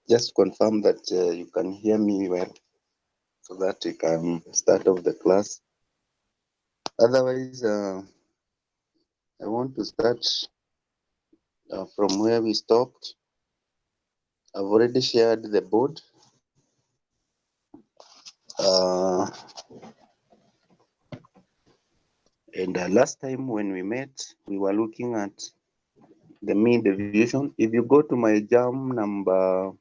Just confirm that you can hear me well so that we can start off the class. Otherwise, I want to start from where we stopped. I've already shared the board. Uh, and last time when we met, we were looking at the mean deviation. If you go to my jam number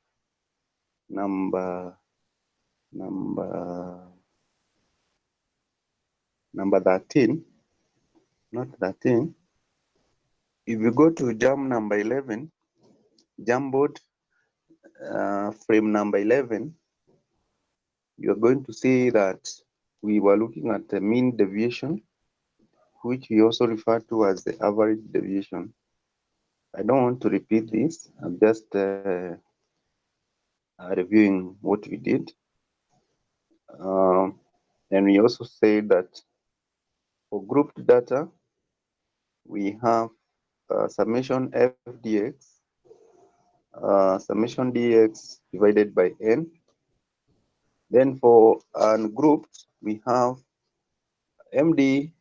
13, not 13. If you go to jam number 11, Jamboard frame number 11, you're going to see that we were looking at the mean deviation, which we also refer to as the average deviation. I don't want to repeat this. I'm just reviewing what we did. And we also say that for grouped data, we have summation f dx, summation dx divided by n. Then for ungrouped, we have md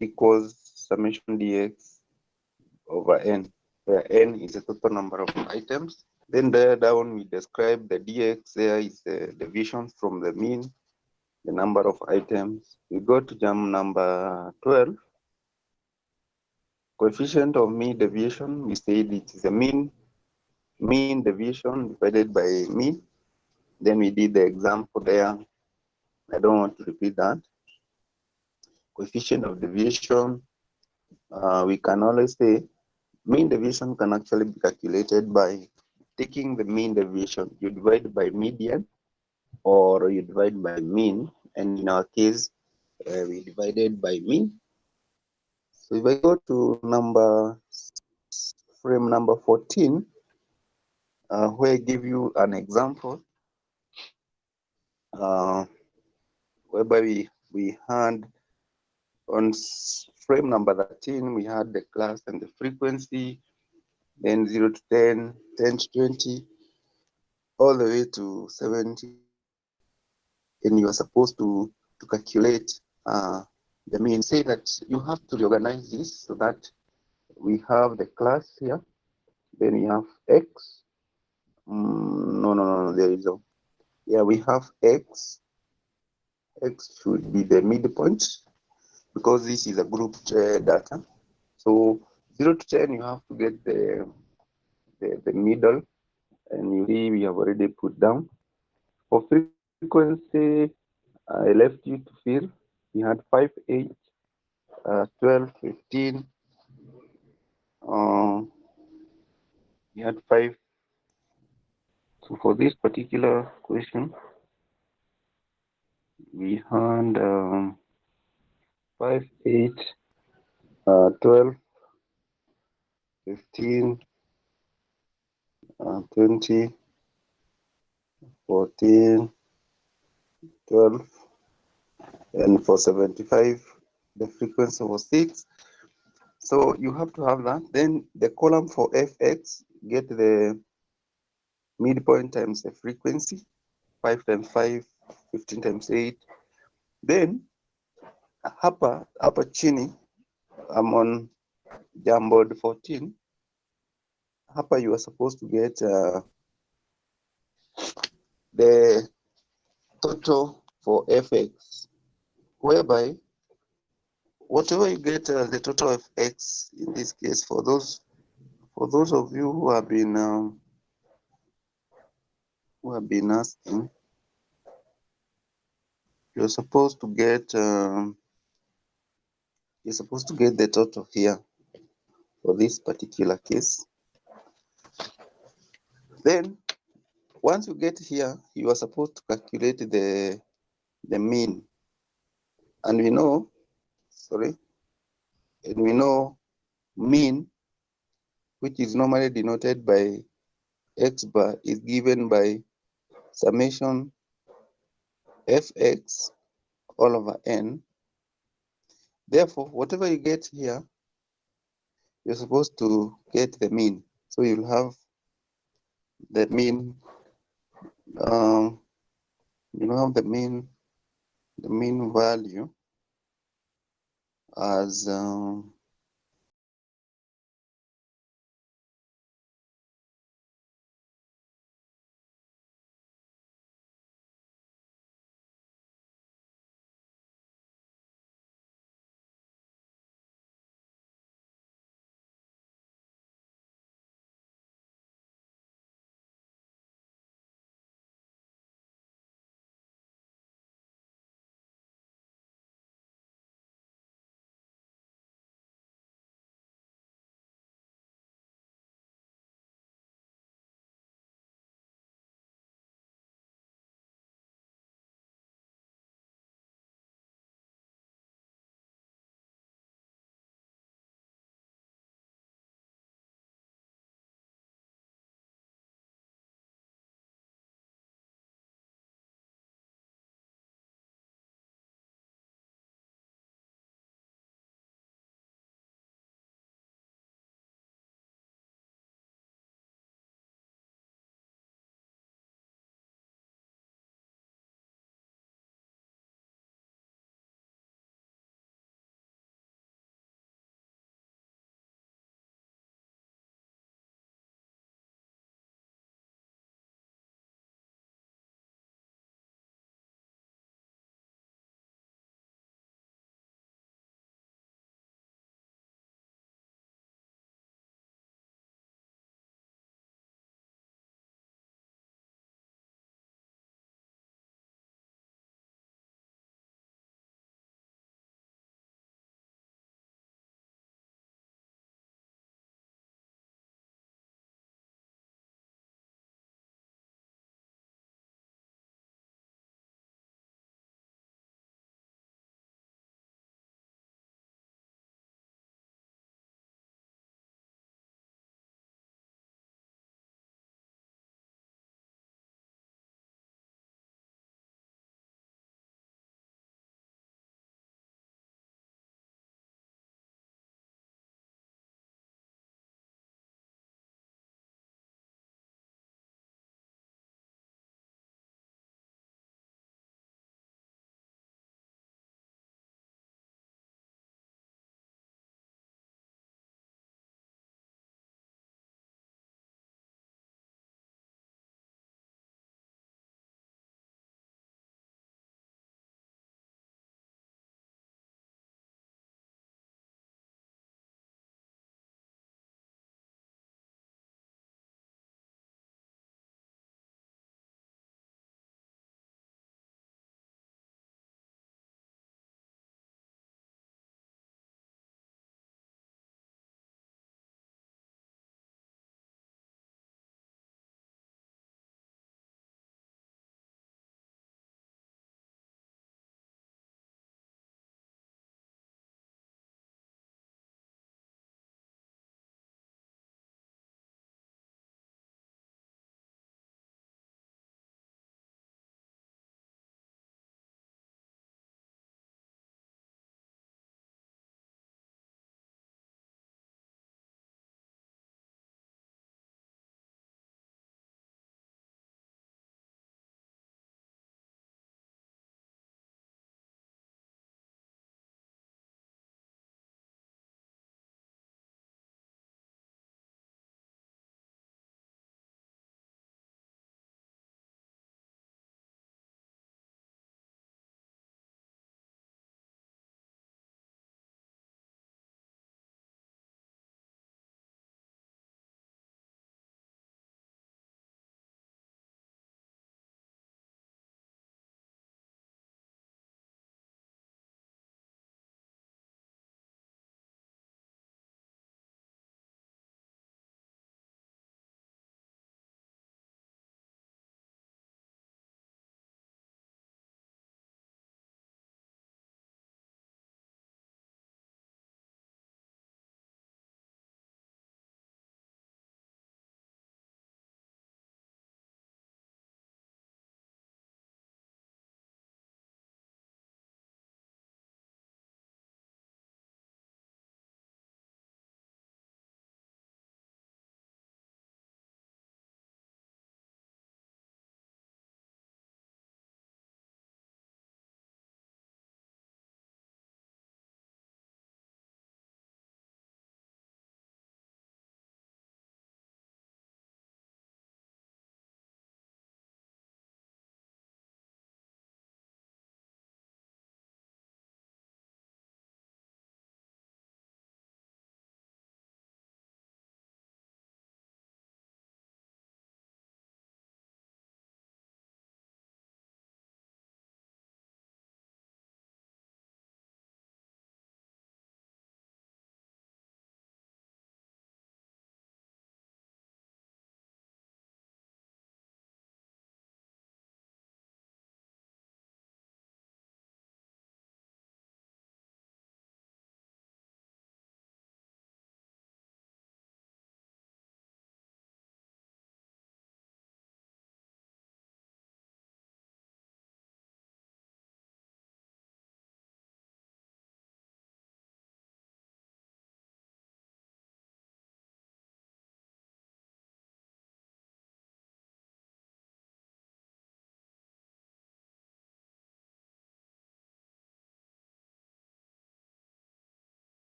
equals summation dx over n, where n is the total number of items. Then there down we describe the dx, there is the deviation from the mean, the number of items. We go to jam number 12. Coefficient of mean deviation, we said it is a mean deviation divided by mean. Then we did the example there. I don't want to repeat that. Coefficient of deviation, we can always say mean deviation can actually be calculated by taking the mean deviation. You divide by median or you divide by mean. And in our case, we divided by mean. So if I go to frame number 14, where I give you an example, whereby we had on frame number 13, we had the class and the frequency, then 0 to 10, 10 to 20, all the way to 70. And you are supposed to calculate the mean. Say that you have to reorganize this so that we have the class here, then we have x. No, there is a, yeah, we have x. X should be the midpoint because this is a grouped data. So 0 to 10, you have to get the middle, and you see we have already put down. For frequency, I left you to fill. We had 5, 8, 12, 15. We had 5. So for this particular question, we had 5, 8, 12, 15, 20, 14, 12, and for 75, the frequency was 6. So you have to have that. Then the column for fx, get the midpoint times the frequency, 5 times 5, 15 times 8. Then hapa chini, I'm on Jamboard 14. Hapa you are supposed to get the total for fx, whereby whatever you get the total of x in this case, for those of you who have been asking, you're supposed to get the total here for this particular case. Then once you get here, you are supposed to calculate the mean, and we know mean, which is normally denoted by x bar, is given by summation fx all over n. Therefore, whatever you get here, you're supposed to get the mean. So you'll have the mean you have the mean value as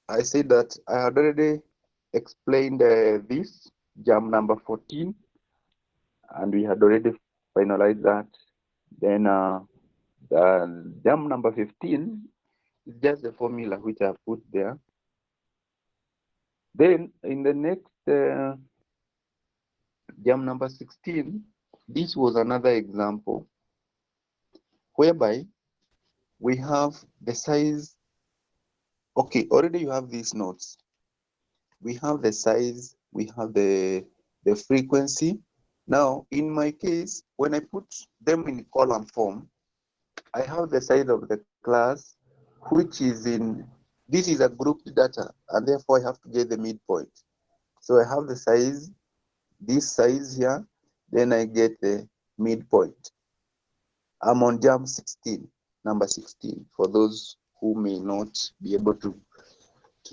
I said that I had already explained this jam number 14, and we had already finalized that. Then the jam number 15 is just the formula which I put there. Then in the next jam number 16, this was another example whereby we have the size. Okay, already you have these notes. We have the size, we have the frequency. Now, in my case, when I put them in column form, I have the size of the class, which is in, this is a grouped data, and therefore I have to get the midpoint. So I have the size, this size here, then I get the midpoint. I'm on jam 16, number 16, for those who may not be able to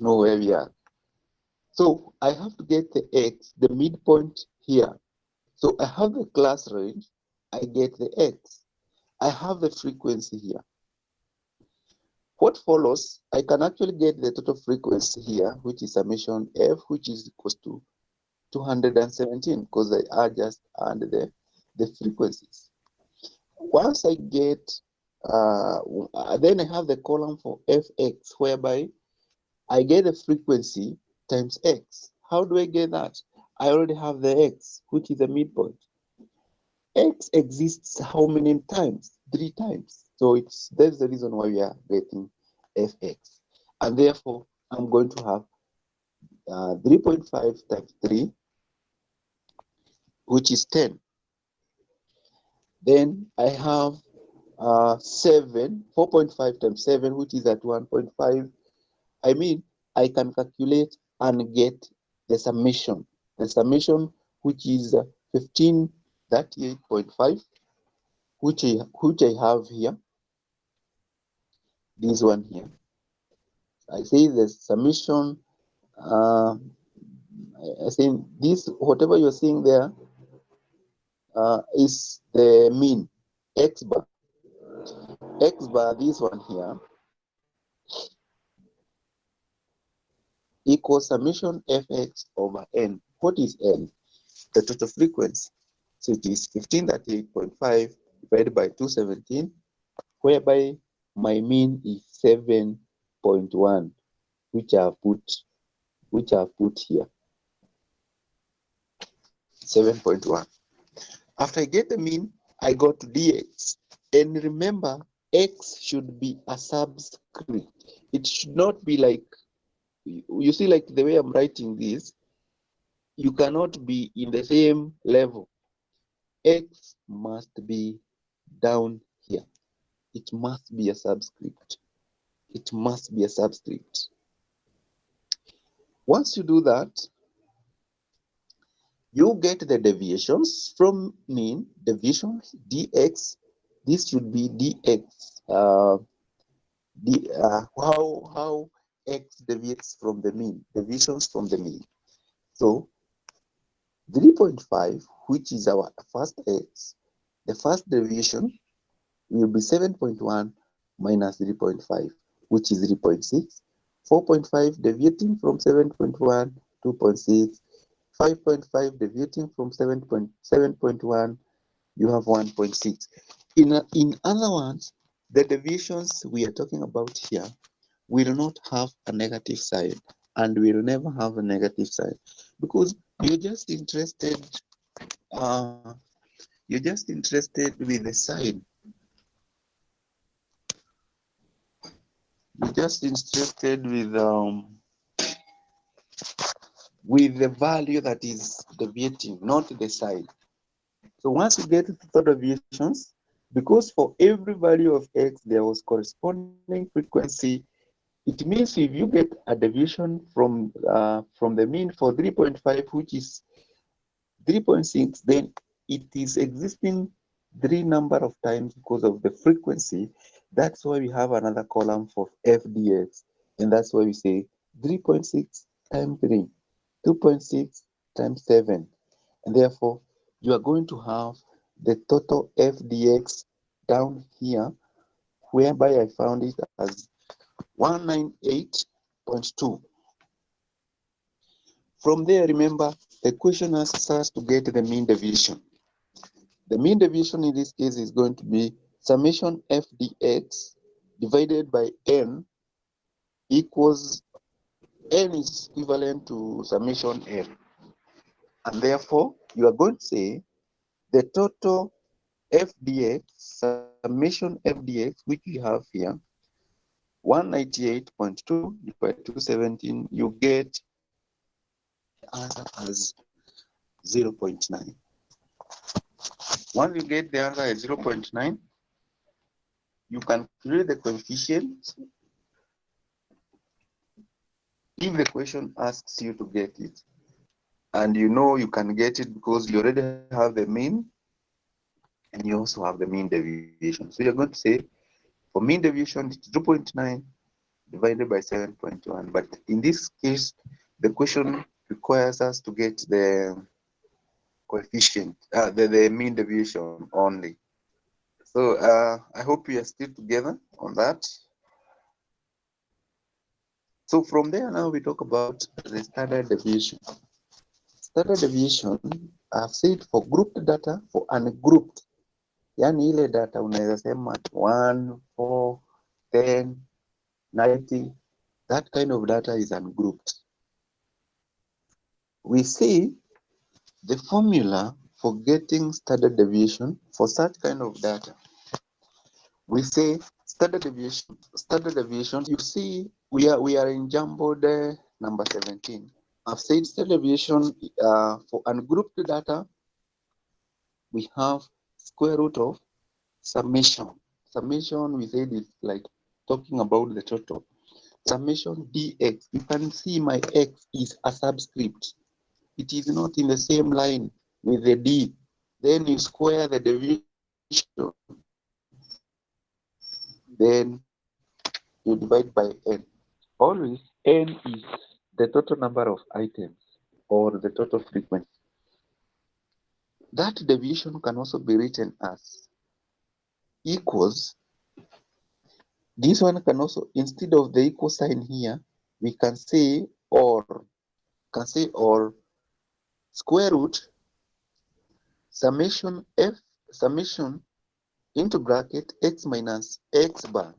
know where we are. So I have to get the x, the midpoint here. So I have the class range, I get the x. I have the frequency here. What follows, I can actually get the total frequency here, which is summation f, which is equals to 217, because I are just under the frequencies. Once I get, then I have the column for fx, whereby I get the frequency times x. How do I get that? I already have the x, which is the midpoint. X exists how many times? 3 times. So that's the reason why we are getting fx. And therefore, I'm going to have 3.5 times 3, which is 10. Then I have 4.5 times 7, which is at 1.5. I mean, I can calculate and get the summation. The summation, which is 1538.5, which I have here. This one here. I say the summation, I say this, whatever you're seeing there, is the mean, x bar. X bar, this one here, equals summation fx over n. What is n? The total frequency. So it is 1538.5 divided by 217, whereby my mean is 7.1, which I put here. 7.1. After I get the mean, I go to dx. And remember, x should be a subscript. It should not be like, you see, like the way I'm writing this, you cannot be in the same level. X must be down here. It must be a subscript. It must be a subscript. Once you do that, you get the deviations from mean. Deviation dx. This should be dx. How x deviates from the mean. Deviations from the mean. So 3.5, which is our first x, the first deviation will be 7.1 minus 3.5, which is 3.6. 4.5 deviating from 7.1, 2.6. 5.5 deviating from 7.1, you have 1.6. In other words, the deviations we are talking about here will not have a negative sign, and will never have a negative sign, because you're just interested with the sign. You're just interested with the value that is deviating, not the sign. So once you get to the deviations, because for every value of x there was corresponding frequency, it means if you get a deviation from the mean for 3.5, which is 3.6, then it is existing 3 number of times because of the frequency. That's why we have another column for fdx, and that's why we say 3.6 times 3, 2.6 times 7, and therefore you are going to have the total fdx down here, whereby I found it as 198.9 98.2. From there, remember, the question asks us to get the mean deviation. The mean deviation in this case is going to be summation f dx divided by n equals n is equivalent to summation f. And therefore, you are going to say the total f dx, summation f dx, which we have here, 198.2 divided by 217, you get the answer as 0.9. Once you get the answer as 0.9, you can create the coefficient if the question asks you to get it. And you know you can get it because you already have the mean and you also have the mean deviation. So you're going to say for mean deviation it's 0.9 divided by 7.1. But in this case, the question requires us to get the coefficient, the mean deviation only. So I hope we are still together on that. So from there now we talk about the standard deviation. Standard deviation, I've said for grouped data, for ungrouped. Yani ile data unaweza sema 1, 4, 10, 90, that kind of data is ungrouped. We see the formula for getting standard deviation for such kind of data. We say standard deviation, you see we are in jumbled number 17. I've said standard deviation for ungrouped data, we have square root of summation. Summation, we said is like talking about the total. Summation dx, you can see my x is a subscript. It is not in the same line with the d. Then you square the deviation. Then you divide by n. Always n is the total number of items or the total frequency. That deviation can also be written as equals. This one can also, instead of the equal sign here, we can say or square root summation f summation into bracket x minus x bar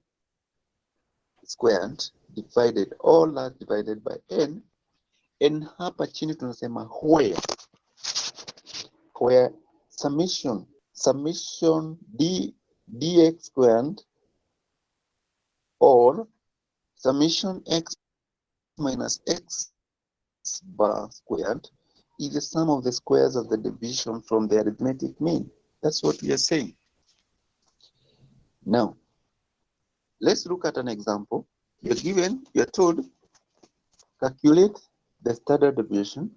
squared divided all that divided by n. And hapa chini tunasema where summation dx squared or summation x minus x bar squared is the sum of the squares of the division from the arithmetic mean. That's what we are saying. Now, let's look at an example. You're told, calculate the standard deviation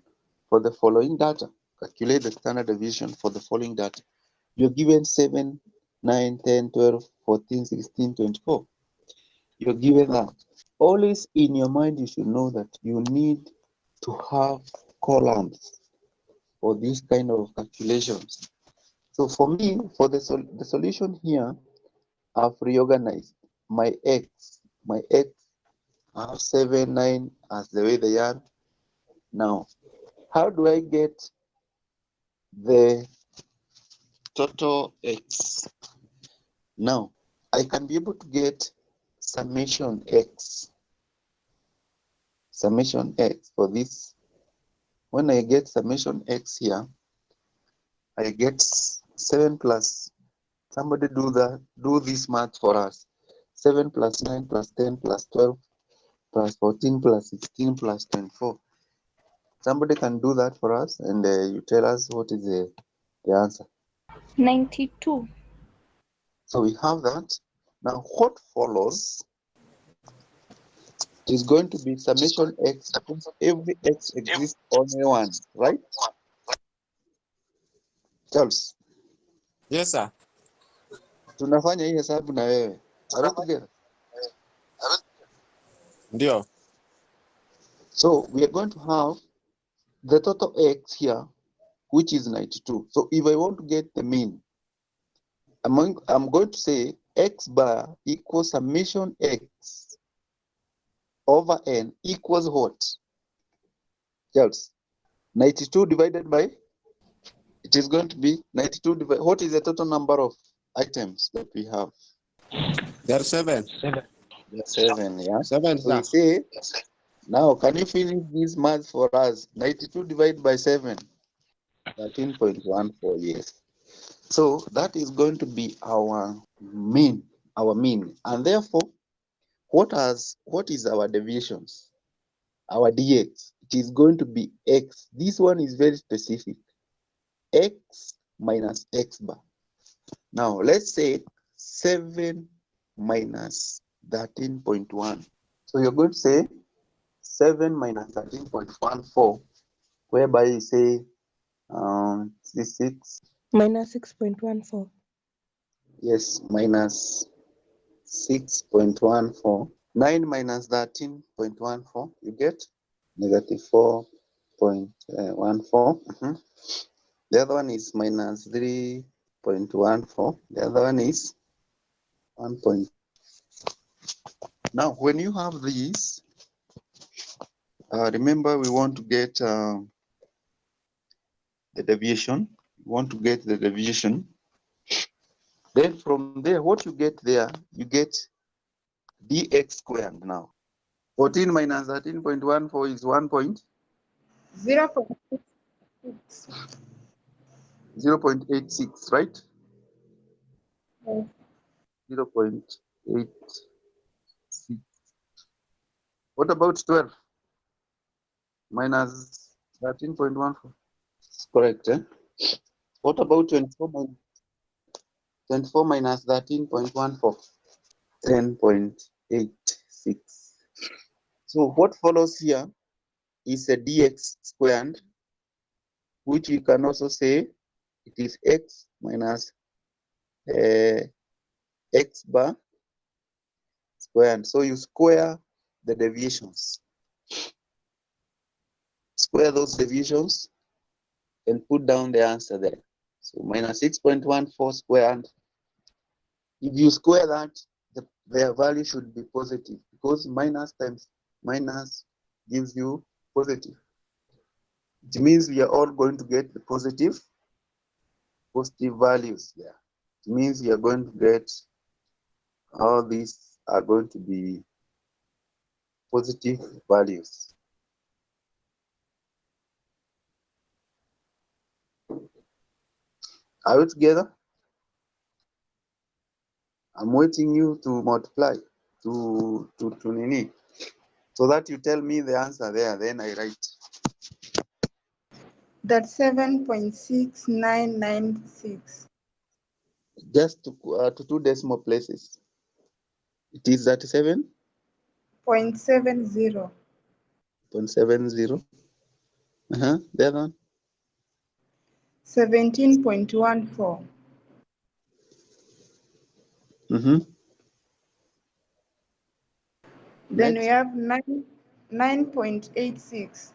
for the following data. Calculate the standard deviation for the following data. You're given 7, 9, 10, 12, 14, 16, 24. You're given that. Always in your mind, you should know that you need to have columns for this kind of calculations. So for me, for the solution here, I've reorganized my x. I have 7, 9 as the way they are. Now, how do I get the total x? Now, I can be able to get summation x. Summation x for this. When I get summation x here, I get 7 plus, somebody do this math for us. 7 plus 9 plus 10 plus 12 plus 14 plus 16 plus 24. Somebody can do that for us and you tell us what is the answer. 92. So we have that. Now what follows is going to be summation x because every x exists only one, right? Charles. Yes, sir. Tunafanya hii hesabu na wewe. Are we together? Ndio. So we are going to have the total x here, which is 92. So if I want to get the mean, I'm going to say x bar equals summation x over n equals what? Yes. 92 divided by, it is going to be 92 divided, what is the total number of items that we have? There are seven. There are 7, yeah. Seven, So we sir. say, now can you finish this math for us? 92 divided by 7, 13.14, yes. So that is going to be our mean, and therefore, what is our deviations? Our dx, it is going to be x. This one is very specific. X minus x bar. Now let's say 7 minus 13.1. So you're going to say 7 minus 13.14, whereby you say 6. Minus 6.14. Yes, minus 6.14. 9 minus 13.14, you get negative 4.14. The other one is minus 3.14. The other one is 1. Now, when you have these, remember we want to get the deviation. We want to get the deviation. Then from there, what you get there, you get dx squared now. 14 minus 13.14 is 0.86, right? 0.86. What about 12 minus 13.14? Correct, eh? What about 24 minus 13.14? 10.86. So what follows here is a dx squared, which you can also say it is x minus x bar squared. So you square the deviations. Square those deviations and put down the answer there. So minus 6.14 squared. If you square that, their value should be positive, because minus times minus gives you positive. It means we are all going to get the positive values there. It means you are going to get all these are going to be positive values. Are we together? I'm waiting you to multiply to Nini, so that you tell me the answer there, then I write. That's 7.6996. Just to 2 decimal places. It is 37.70. 0.70. The other one? 17.14. Then Next. we have 9.86.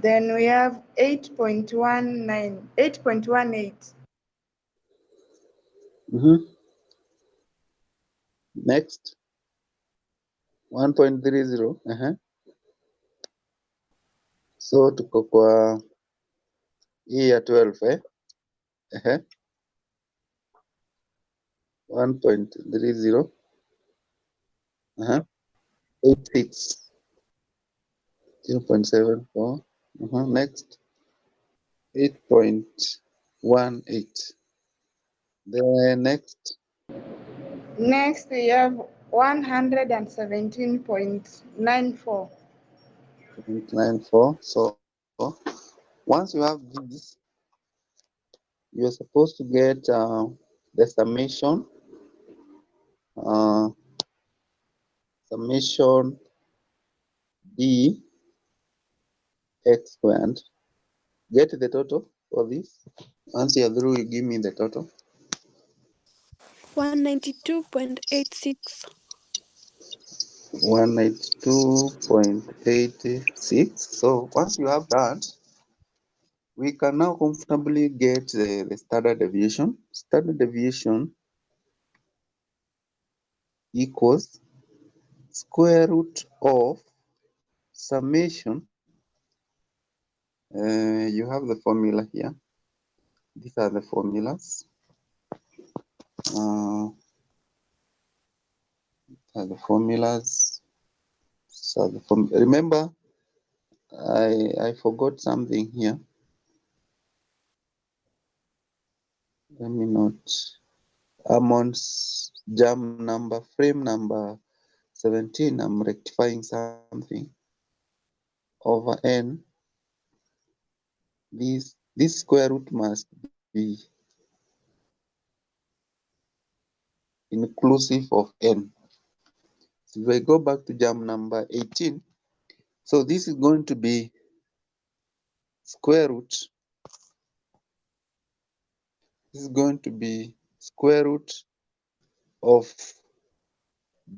Then we have 8.18. Next. 1.30. So tuko kwa hii ya 12, 1.30. 86. 0.74. Next. 8.18. The next. Next we have 117.94. 0.94. So once you have these, you're supposed to get the summation. Summation d x squared. Get the total for this. Once you're through, you give me the total. 192.86. 192.86. So once you have that, we can now comfortably get the standard deviation. Standard deviation equals square root of summation. You have the formula here. These are the formulas. Remember, I forgot something here. Let me note. I'm on frame number 17. I'm rectifying something. Over n, this square root must be inclusive of n. So if I go back to jam number 18, so this is going to be square root. This is going to be square root of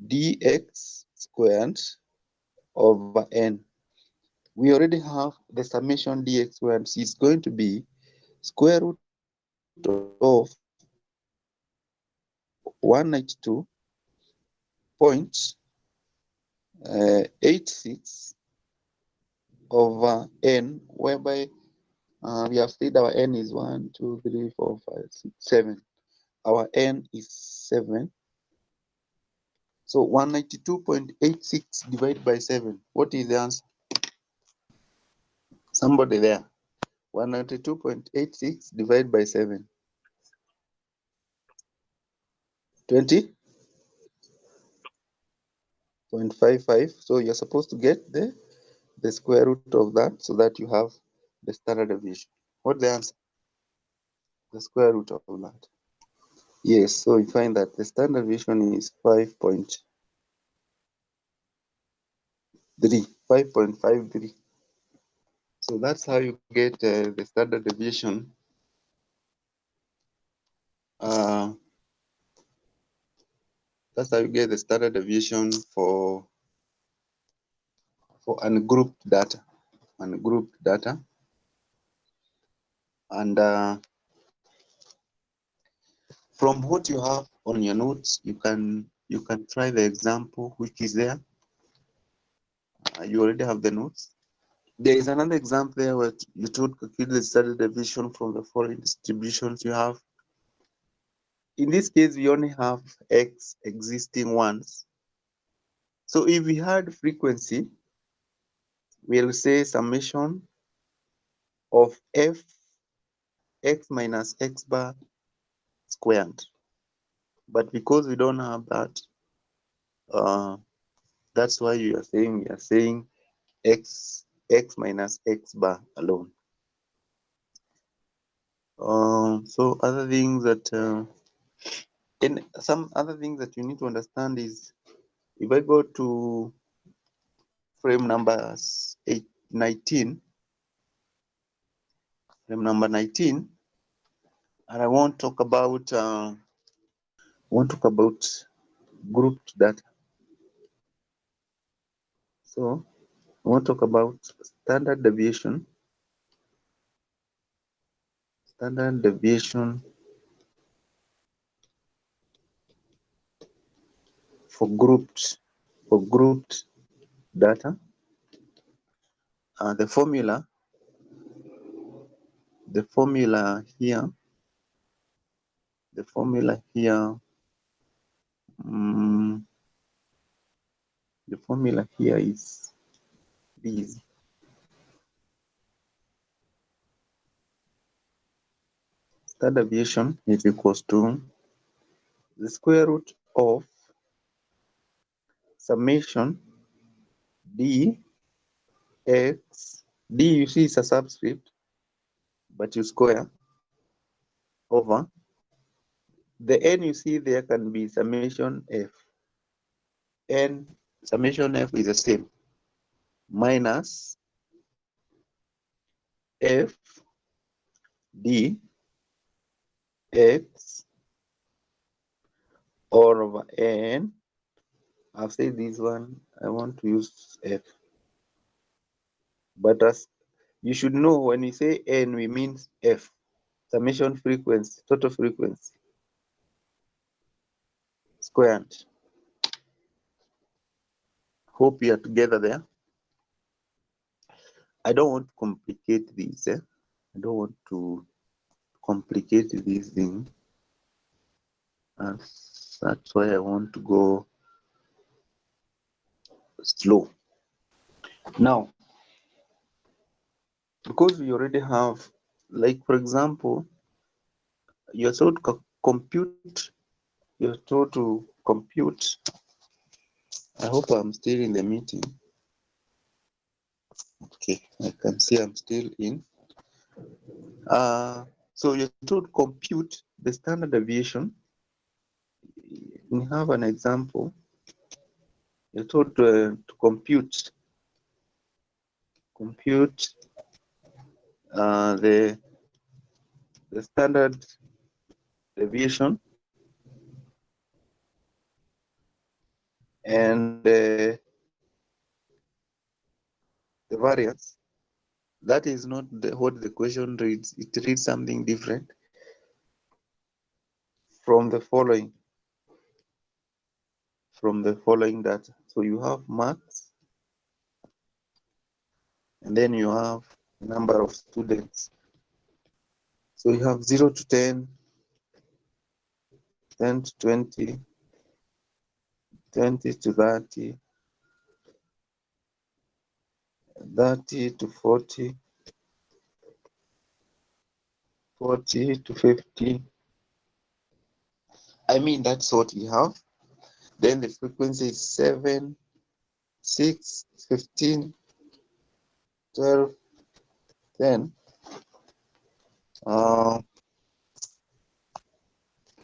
dx squared over n. We already have the summation dx squared. So it's going to be square root of 192.86 over n, whereby we have said our n is 1, 2, 3, 4, 5, 6, 7. Our n is 7. So 192.86 divided by 7. What is the answer? Somebody there. 192.86 divided by 7. 20.55. So you're supposed to get the square root of that so that you have the standard deviation. What's the answer? The square root of that. Yes, so you find that the standard deviation is 5.53. So that's how you get the standard deviation. That's how you get the standard deviation for ungrouped data. And from what you have on your notes, you can try the example which is there. You already have the notes. There is another example there where you told calculate the standard deviation from the following distributions you have. In this case, we only have x existing ones. So if we had frequency, we'll say summation of f x minus x bar squared. But because we don't have that, that's why we are saying x minus x bar alone. So other things that some other things that you need to understand is, if I go to frame number 19, and I want to talk about grouped data. So I want to talk about standard deviation. For grouped data. The formula here. The formula here is this. Standard deviation is equals to the square root of summation d x. D you see is a subscript, but you square over the n you see there can be summation f. N summation f is the same, minus f d x or over n. I've said this one, I want to use f. But as you should know, when we say n, we mean f, summation frequency, total frequency, squared. Hope you are together there. I don't want to complicate this. I don't want to complicate this thing. That's why I want to go slow. Now, because we already have, like for example, you're told to compute. You're told to compute. I hope I'm still in the meeting. Okay, I can see I'm still in. So you're told to compute the standard deviation. We have an example. You're told to compute the standard deviation and the variance. That is not what the question reads. It reads something different from the following data. So you have marks, and then you have number of students. So you have 0 to 10, 10 to 20, 20 to 30, 30 to 40, 40 to 50. I mean, that's what we have. Then the frequency is 7, 6, 15, 12, 10. I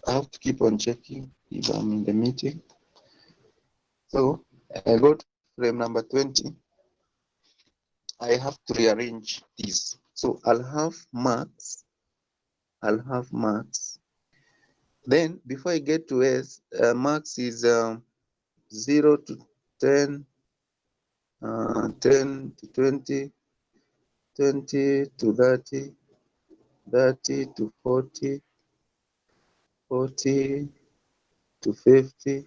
have to keep on checking if I'm in the meeting. So I go to frame number 20. I have to rearrange this. So I'll have marks. Then before I get to S, marks is 0 to 10, 10 to 20, 20 to 30, 30 to 40, 40 to 50.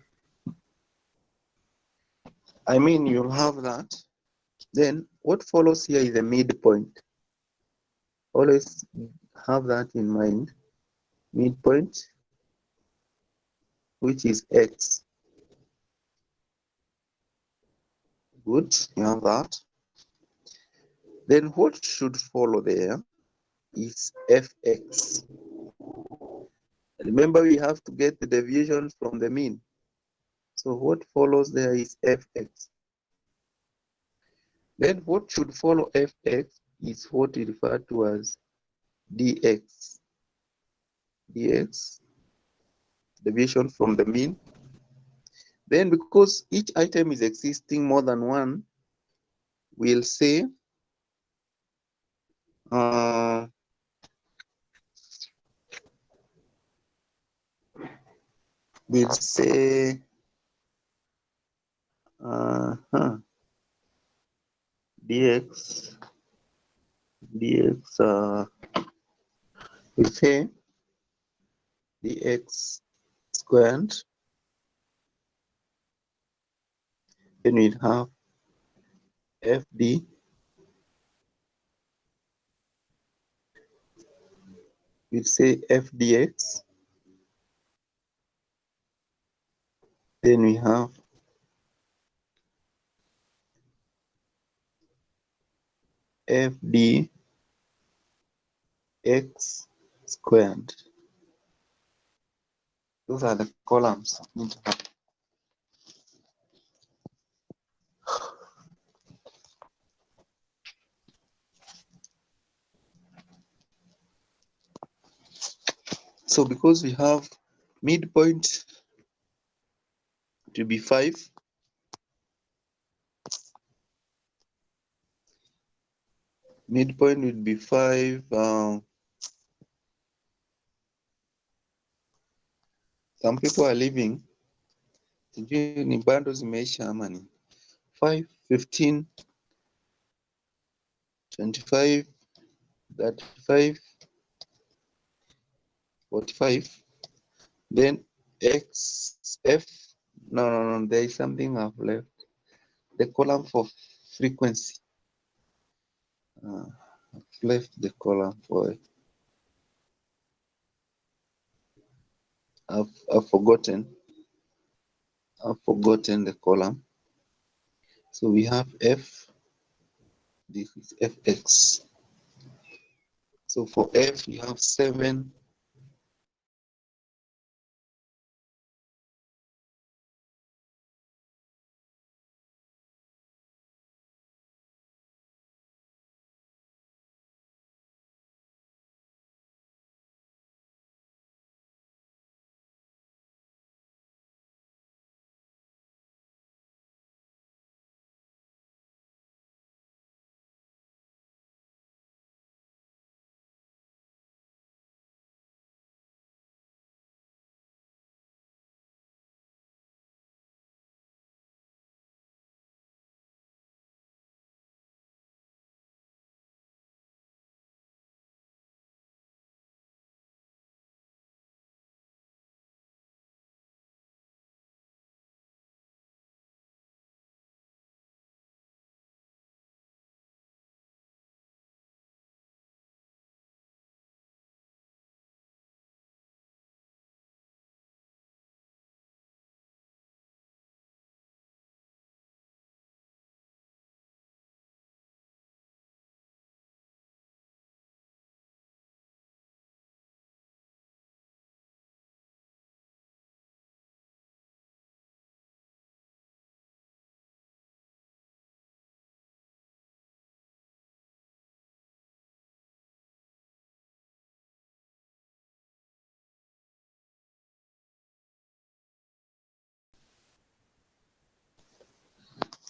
I mean, you'll have that. Then what follows here is a midpoint. Always have that in mind. Midpoint, which is X. Good, you have that. Then what should follow there is Fx. Remember, we have to get the deviation from the mean. So what follows there is Fx. Then what should follow Fx is what we refer to as dx. Dx, deviation from the mean. Then because each item is existing more than one, we'll say dx, we say dx squared. Then we have fd we say fdx. Then we have fdx squared. Those are the columns. So because we have midpoint to be 5, midpoint would be 5. Some people are leaving. Ni bando zimeisha ama ni 5, 15, 25, 35, 45. Then x f. No, there is something I've left. the column for frequency. I've left the column for it. I've forgotten the column. So we have F, this is Fx. So for F, you have 7.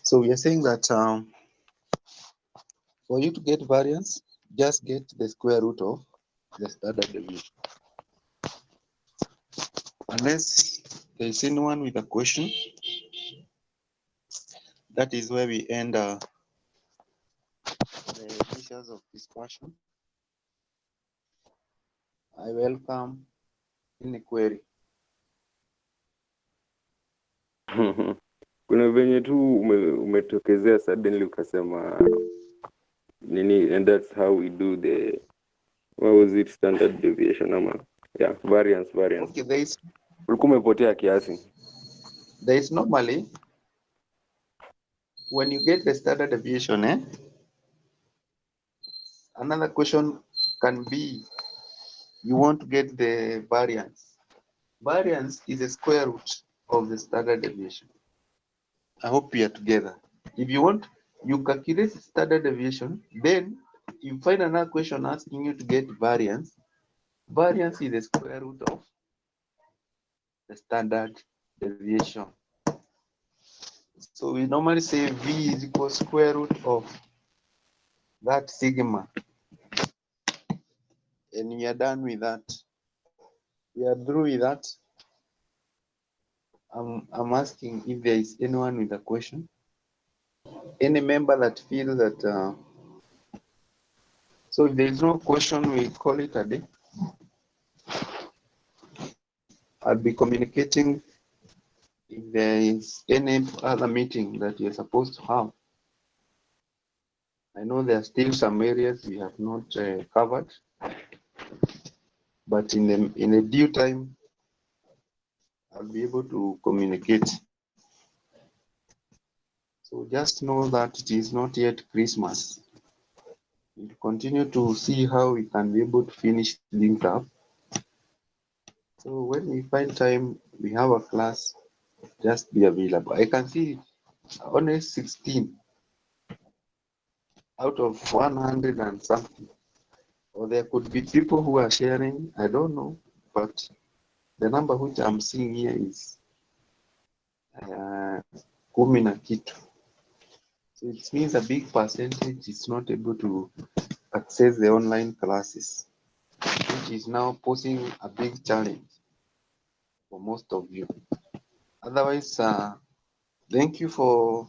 So we are saying that for you to get variance, just get the square root of the standard deviation. Unless there is anyone with a question, that is where we end the features of discussion. I welcome any query. Kuna venye tu umetokezea suddenly ukasema nini, and that's how we do the, what was it, standard deviation ama variance. Okay, Ulikuwa umepotea kiasi. there is normally when you get the standard deviation, another question can be you want to get the variance. Variance is the square root of the standard deviation. I hope we are together. If you want, you calculate the standard deviation, then you find another question asking you to get variance. Variance is the square root of the standard deviation. So we normally say V is equal square root of that sigma. And we are done with that. We are through with that. I'm asking if there is anyone with a question. Any member that feels that so if there is no question, we call it a day. I'll be communicating if there is any other meeting that you're supposed to have. I know there are still some areas we have not covered, but in a due time, I'll be able to communicate. So just know that it is not yet Christmas. We'll continue to see how we can be able to finish linked up. So when we find time, we have a class, just be available. I can see only 16 out of 100 and something. Or there could be people who are sharing, I don't know, but the number which I'm seeing here is kumi na kitu. So it means a big percentage is not able to access the online classes, which is now posing a big challenge for most of you. Otherwise, thank you for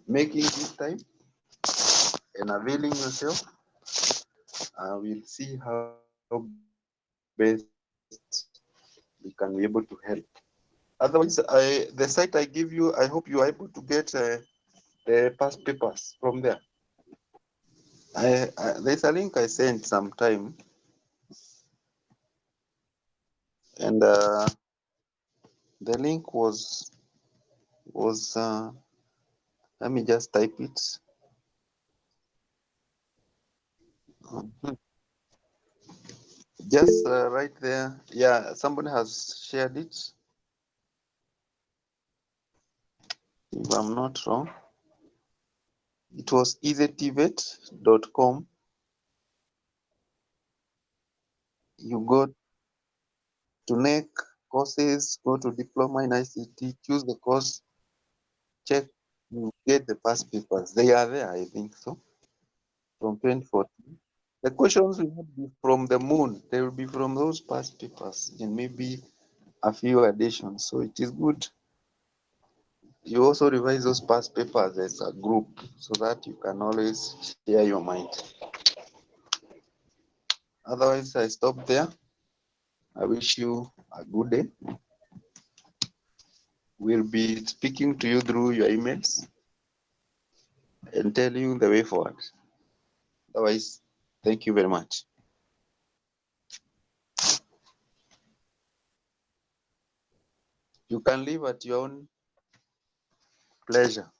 making this time and availing yourself. We'll see how best we can be able to help. Otherwise, the site I give you, I hope you are able to get the past papers from there. There's a link I sent sometime, and the link was let me just type it. Mhm. Just right there. Yeah, somebody has shared it. If I'm not wrong, it was easytvet.com. You go to NEC courses, go to diploma in ICT, choose the course, check, you get the past papers. They are there, I think so, from 2014. The questions will not be from the moon, they will be from those past papers and maybe a few additions. So it is good. You also revise those past papers as a group so that you can always share your mind. Otherwise, I stop there. I wish you a good day. We'll be speaking to you through your emails and tell you the way forward. Otherwise, thank you very much. You can leave at your own pleasure.